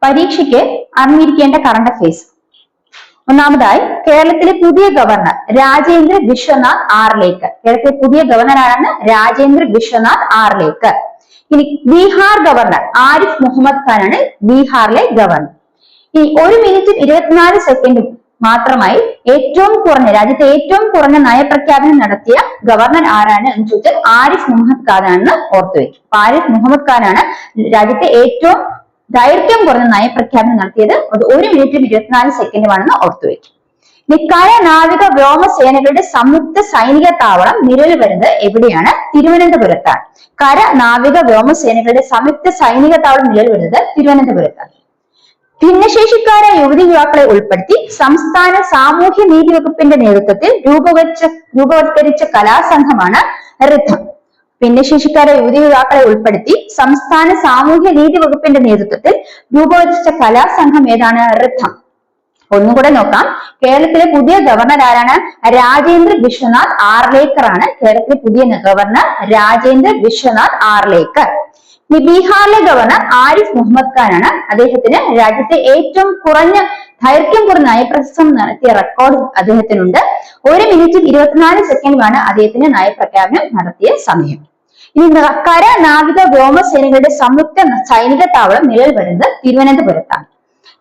പരീക്ഷയ്ക്ക് അറിഞ്ഞിരിക്കേണ്ട current affairs. ഒന്നാമതായി, കേരളത്തിലെ പുതിയ ഗവർണർ രാജേന്ദ്ര വിശ്വനാഥ് ആർലേക്കർ. കേരളത്തിലെ പുതിയ ഗവർണർ ആരാണ്? രാജേന്ദ്ര വിശ്വനാഥ് ആർലേക്കർ. ഇനി ബീഹാർ ഗവർണർ ആരിഫ് മുഹമ്മദ് ഖാൻ ആണ് ബീഹാറിലെ ഗവർണർ. ഇനി 1 മിനിറ്റും 24 സെക്കൻഡും മാത്രമായി രാജ്യത്തെ ഏറ്റവും കുറഞ്ഞ നയപ്രഖ്യാപനം നടത്തിയ ഗവർണർ ആരാണ് എന്ന് ചോദിച്ചാൽ ആരിഫ് മുഹമ്മദ് ഖാൻ ആണെന്ന് ഓർത്തുവെക്കും. ആരിഫ് മുഹമ്മദ് ഖാൻ ആണ് രാജ്യത്തെ ഏറ്റവും ദൈർഘ്യം കുറഞ്ഞ നയപ്രഖ്യാപനം നടത്തിയത്. അത് 1 മിനിറ്റും 24 സെക്കൻഡുമാണെന്ന് ഓർത്തുവെക്കും. ഇനി കര, നാവിക, വ്യോമസേനകളുടെ സംയുക്ത സൈനിക താവളം നിലവിൽ വരുന്നത് എവിടെയാണ്? തിരുവനന്തപുരത്താണ്. കര, നാവിക, വ്യോമസേനകളുടെ സംയുക്ത സൈനിക താവളം നിലവിൽ വരുന്നത് തിരുവനന്തപുരത്താണ്. ഭിന്നശേഷിക്കാരായ യുവതി യുവാക്കളെ ഉൾപ്പെടുത്തി സംസ്ഥാന സാമൂഹ്യ നീതി വകുപ്പിന്റെ നേതൃത്വത്തിൽ രൂപവത്കരിച്ച കലാസംഘമാണ് റിഥം. ഭിന്നശേഷിക്കാരായ യുവതി യുവാക്കളെ ഉൾപ്പെടുത്തി സംസ്ഥാന സാമൂഹ്യ നീതി വകുപ്പിന്റെ നേതൃത്വത്തിൽ രൂപവത്കരിച്ച കലാസംഘം ഏതാണ്? റിഥം. ഒന്നുകൂടെ നോക്കാം. കേരളത്തിലെ പുതിയ ഗവർണർ ആരാണ്? രാജേന്ദ്ര വിശ്വനാഥ് ആർലേക്കർ ആണ് കേരളത്തിലെ പുതിയ ഗവർണർ. രാജേന്ദ്ര വിശ്വനാഥ് ആർലേക്കർ. ഇനി ബീഹാറിലെ ഗവർണർ ആരിഫ് മുഹമ്മദ് ഖാൻ ആണ്. അദ്ദേഹത്തിന് രാജ്യത്തെ ഏറ്റവും കുറഞ്ഞ ദൈർഘ്യം കുറഞ്ഞ നയപ്രസംഗം നടത്തിയ റെക്കോർഡ് അദ്ദേഹത്തിനുണ്ട്. 1 മിനിറ്റും 24 സെക്കൻഡുമാണ് അദ്ദേഹത്തിന് നയപ്രഖ്യാപനം നടത്തിയ സമയം. ഇനി കര, നാവിക, വ്യോമസേനകളുടെ സംയുക്ത സൈനിക താവളം നിലവിൽ വരുന്നത് തിരുവനന്തപുരത്താണ്.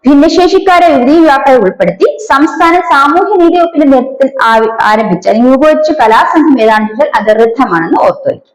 ഭിന്നശേഷിക്കാരെ യുവതി യുവാക്കളെ ഉൾപ്പെടുത്തി സംസ്ഥാന സാമൂഹ്യ നീതി വകുപ്പിന്റെ നേതൃത്വത്തിൽ ആരംഭിച്ച രൂപവത്കരിച്ച കലാസംഘം ഏതാണെന്ന് ചോദിച്ചാൽ അത് റിഥമാണെന്ന് ഓർത്തുവയ്ക്കും.